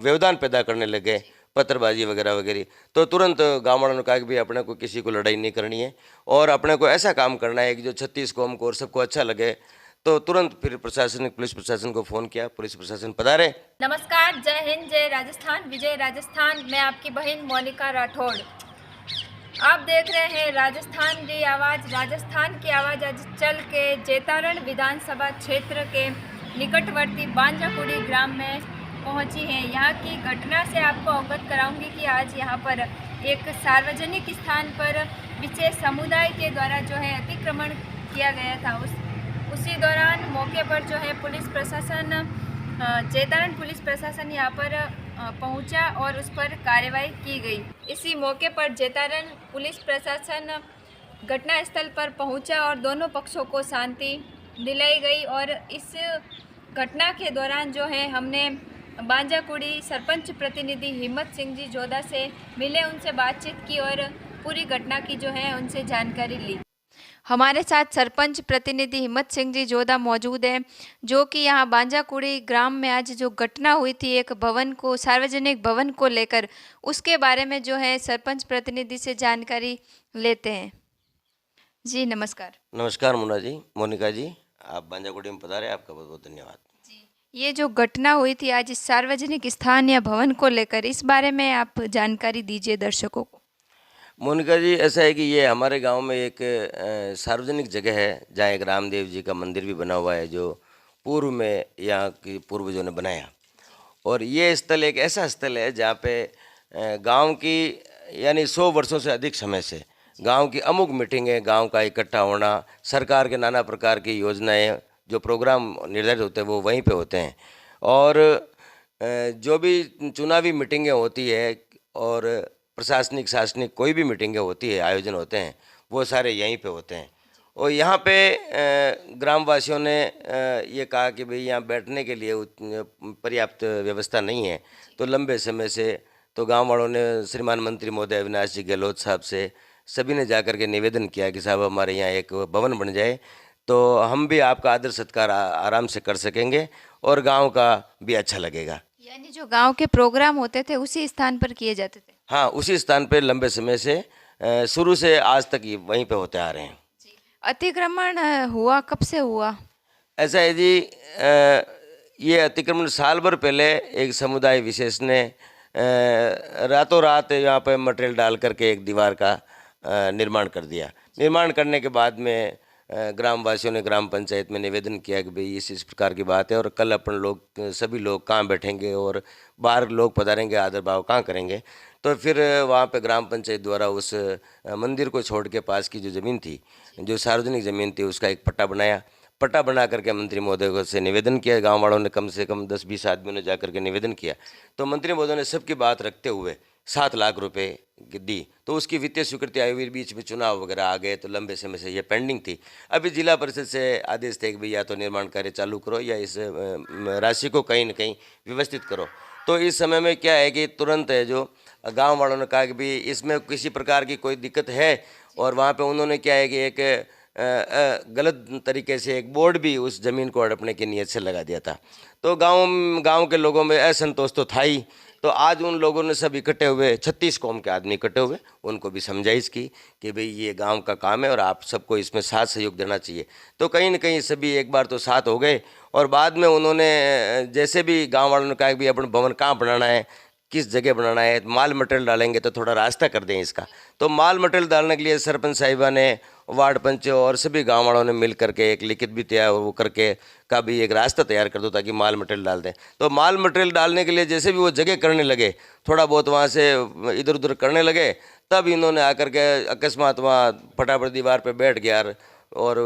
व्यवधान पैदा करने लगे, पत्थरबाजी वगैरह वगैरह, तो तुरंत गाँव वालों ने कहा कि भाई अपने को किसी को लड़ाई नहीं करनी है और अपने को ऐसा काम करना है कि जो 36 कौम को और सबको अच्छा लगे। तो तुरंत फिर प्रशासनिक पुलिस प्रशासन को फ़ोन किया, पुलिस प्रशासन पधारे। नमस्कार, जय हिंद, जय राजस्थान, विजय राजस्थान। मैं आपकी बहन मोनिका राठौड़। आप देख रहे हैं राजस्थान की आवाज़। राजस्थान की आवाज़ आज चल के जेतारण विधानसभा क्षेत्र के निकटवर्ती बांजाकुड़ी ग्राम में पहुंची है। यहाँ की घटना से आपको अवगत कराऊंगी कि आज यहाँ पर एक सार्वजनिक स्थान पर विशेष समुदाय के द्वारा जो है अतिक्रमण किया गया था। उसी दौरान मौके पर जो है पुलिस प्रशासन, जेतारण पुलिस प्रशासन यहाँ पर पहुंचा और उस पर कार्रवाई की गई। इसी मौके पर जेतारण पुलिस प्रशासन घटनास्थल पर पहुंचा और दोनों पक्षों को शांति दिलाई गई। और इस घटना के दौरान जो है हमने बांजाकुड़ी सरपंच प्रतिनिधि हिम्मत सिंह जी जोधा से मिले, उनसे बातचीत की और पूरी घटना की जो है उनसे जानकारी ली। हमारे साथ सरपंच प्रतिनिधि हिम्मत सिंह जी जोधा मौजूद हैं, जो कि यहाँ बांजाकुड़ी ग्राम में आज जो घटना हुई थी एक भवन को, सार्वजनिक भवन को लेकर, उसके बारे में जो है सरपंच प्रतिनिधि से जानकारी लेते हैं। जी नमस्कार। नमस्कार मुन्ना जी, मोनिका जी, आप बांजाकुड़ी में पधारे, आपका बहुत बहुत धन्यवाद। जी, ये जो घटना हुई थी आज इस सार्वजनिक स्थान या भवन को लेकर, इस बारे में आप जानकारी दीजिए दर्शकों को। मोनिका जी, ऐसा है कि ये हमारे गांव में एक सार्वजनिक जगह है जहाँ एक रामदेव जी का मंदिर भी बना हुआ है, जो पूर्व में यहाँ के पूर्वजों ने बनाया। और ये स्थल एक ऐसा स्थल है जहाँ पे गांव की यानी 100 वर्षों से अधिक समय से गांव की अमुक मीटिंगें, गांव का इकट्ठा होना, सरकार के नाना प्रकार की योजनाएं, जो प्रोग्राम निर्धारित होते हैं वो वहीं पे होते हैं। और जो भी चुनावी मीटिंगें होती है और प्रशासनिक शासनिक कोई भी मीटिंगें होती है, आयोजन होते हैं, वो सारे यहीं पे होते हैं। और यहाँ पे ग्रामवासियों ने ये कहा कि भाई यहाँ बैठने के लिए पर्याप्त व्यवस्था नहीं है, तो लंबे समय से तो गांव वालों ने श्रीमान मंत्री महोदय अविनाश जी गहलोत साहब से सभी ने जाकर के निवेदन किया कि साहब हमारे यहाँ एक भवन बन जाए तो हम भी आपका आदर सत्कार आराम से कर सकेंगे और गांव का भी अच्छा लगेगा। यानी जो गांव के प्रोग्राम होते थे उसी स्थान पर किए जाते थे। हाँ, उसी स्थान पे लंबे समय से शुरू से आज तक वहीं पे होते आ रहे हैं। जी। अतिक्रमण हुआ कब से हुआ? ऐसा है जी, ये अतिक्रमण साल भर पहले एक समुदाय विशेष ने रातों रात यहाँ पे मटेरियल डाल करके एक दीवार का निर्माण कर दिया। निर्माण करने के बाद में ग्रामवासियों ने ग्राम पंचायत में निवेदन किया कि भाई इस प्रकार की बात है और कल अपन लोग सभी लोग कहाँ बैठेंगे और बाहर लोग पधारेंगे, आदर भाव कहाँ करेंगे। तो फिर वहाँ पे ग्राम पंचायत द्वारा उस मंदिर को छोड़ के पास की जो ज़मीन थी, जो सार्वजनिक ज़मीन थी, उसका एक पट्टा बनाया। पट्टा बना करके मंत्री महोदय से निवेदन किया। गांव वालों ने कम से कम 10-20 आदमियों ने जाकर के निवेदन किया। तो मंत्री महोदय ने सबकी बात रखते हुए 7 लाख रुपए दी। तो उसकी वित्तीय स्वीकृति आई हुई, बीच में चुनाव वगैरह आ गए, तो लंबे समय से ये पेंडिंग थी। अभी जिला परिषद से आदेश थे कि भाई या तो निर्माण कार्य चालू करो या इस राशि को कहीं न कहीं व्यवस्थित करो। तो इस समय में क्या है कि तुरंत है जो गाँव वालों ने कहा कि भाई इसमें किसी प्रकार की कोई दिक्कत है, और वहाँ पर उन्होंने क्या है कि एक गलत तरीके से एक बोर्ड भी उस ज़मीन को हड़पने की नीयत से लगा दिया था। तो गांव के लोगों में असंतोष तो था ही। तो आज उन लोगों ने सब इकट्ठे हुए, 36 कौम के आदमी इकट्ठे हुए, उनको भी समझाइश की कि भाई ये गांव का काम है और आप सबको इसमें साथ सहयोग देना चाहिए। तो कहीं न कहीं सभी एक बार तो साथ हो गए। और बाद में उन्होंने जैसे भी गाँव वालों ने कहा कि भाई अपन भवन कहाँ बनाना है, किस जगह बनाना है, माल मटेरियल डालेंगे तो थोड़ा रास्ता कर दें इसका। तो माल मटेरियल डालने के लिए सरपंच साहिबा ने, वार्ड पंच और सभी गांव वालों ने मिल करके एक लिखित भी तैयार वो करके का भी एक रास्ता तैयार कर दो ताकि माल मटेरियल डाल दें। तो माल मटेरियल डालने के लिए जैसे भी वो जगह करने लगे, थोड़ा बहुत वहाँ से इधर उधर करने लगे, तब इन्होंने आकर के अकस्मात वहाँ फटाफट दीवार पर बैठ गया और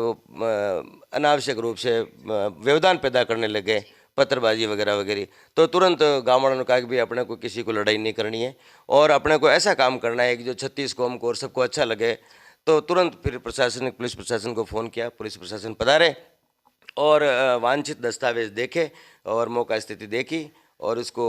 अनावश्यक रूप से व्यवधान पैदा करने लगे, पत्थरबाजी वगैरह वगैरह। तो तुरंत गाँव वालों ने कहा कि भाई अपने को किसी को लड़ाई नहीं करनी है और अपने को ऐसा काम करना है कि जो 36 कौम को और सबको अच्छा लगे। तो तुरंत फिर प्रशासनिक पुलिस प्रशासन को फ़ोन किया, पुलिस प्रशासन पधारे और वांछित दस्तावेज देखे और मौका स्थिति देखी और उसको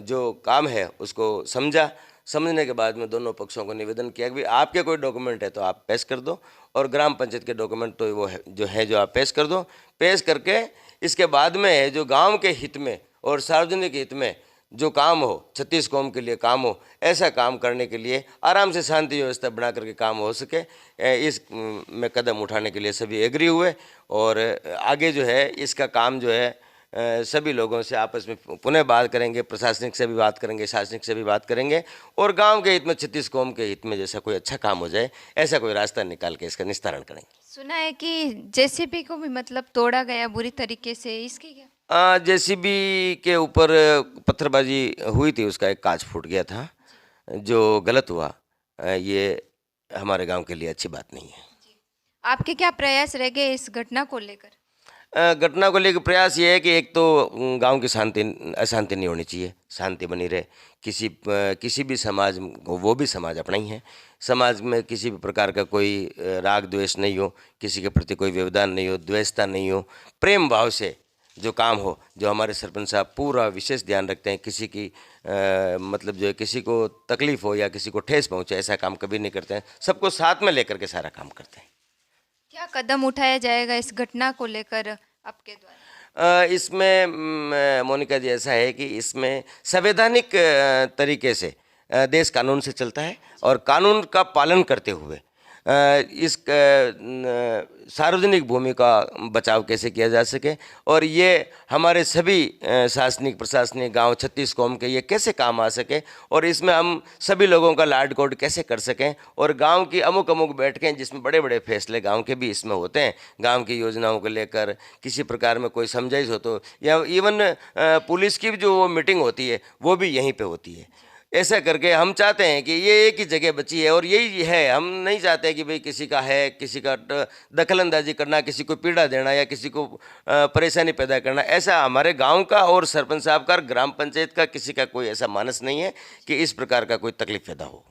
जो काम है उसको समझा। समझने के बाद में दोनों पक्षों को निवेदन किया कि भाई आपके कोई डॉक्यूमेंट है तो आप पेश कर दो और ग्राम पंचायत के डॉक्यूमेंट तो वो है जो आप पेश कर दो। पेश करके इसके बाद में जो गांव के हित में और सार्वजनिक हित में जो काम हो 36 कौम के लिए काम हो, ऐसा काम करने के लिए आराम से शांति व्यवस्था बना करके काम हो सके, इस में कदम उठाने के लिए सभी एग्री हुए। और आगे जो है इसका काम जो है सभी लोगों से आपस में पुनः बात करेंगे, प्रशासनिक से भी बात करेंगे, शासनिक से भी बात करेंगे, और गांव के हित में 36 कौम के हित में जैसा कोई अच्छा काम हो जाए, ऐसा कोई रास्ता निकाल के इसका निस्तारण करेंगे। सुना है कि जेसीबी को भी मतलब तोड़ा गया बुरी तरीके से, इसकी क्या? जेसीबी के ऊपर पत्थरबाजी हुई थी, उसका एक कांच फूट गया था, जो गलत हुआ। ये हमारे गांव के लिए अच्छी बात नहीं है। आपके क्या प्रयास रह गए इस घटना को लेकर? घटना को लेकर प्रयास ये है कि एक तो गांव की अशांति नहीं होनी चाहिए, शांति बनी रहे। किसी भी समाज को, वो भी समाज अपना ही है, समाज में किसी भी प्रकार का कोई राग द्वेष नहीं हो, किसी के प्रति कोई व्यवधान नहीं हो, द्वेषता नहीं हो, प्रेम भाव से जो काम हो, जो हमारे सरपंच साहब पूरा विशेष ध्यान रखते हैं। किसी की मतलब जो है किसी को तकलीफ हो या किसी को ठेस पहुँचे, ऐसा काम कभी नहीं करते हैं। सबको साथ में लेकर के सारा काम करते हैं। क्या कदम उठाया जाएगा इस घटना को लेकर आपके द्वारा? इसमें मोनिका जी ऐसा है कि इसमें संवैधानिक तरीके से देश कानून से चलता है, और कानून का पालन करते हुए इस सार्वजनिक भूमि का बचाव कैसे किया जा सके, और ये हमारे सभी शासनिक प्रशासनिक गांव 36 कौम के ये कैसे काम आ सके, और इसमें हम सभी लोगों का लाड कोड कैसे कर सकें, और गांव की अमुक बैठकें जिसमें बड़े बड़े फैसले गांव के भी इसमें होते हैं, गांव की योजनाओं को लेकर किसी प्रकार में कोई समझाइश हो तो, या इवन पुलिस की भी जो मीटिंग होती है वो भी यहीं पे होती है। ऐसा करके हम चाहते हैं कि ये एक ही जगह बची है, और यही है, हम नहीं चाहते कि भाई किसी का है, किसी का दखलंदाजी करना, किसी को पीड़ा देना या किसी को परेशानी पैदा करना। ऐसा हमारे गांव का और सरपंच साहब का, ग्राम पंचायत का, किसी का कोई ऐसा मानस नहीं है कि इस प्रकार का कोई तकलीफ पैदा हो।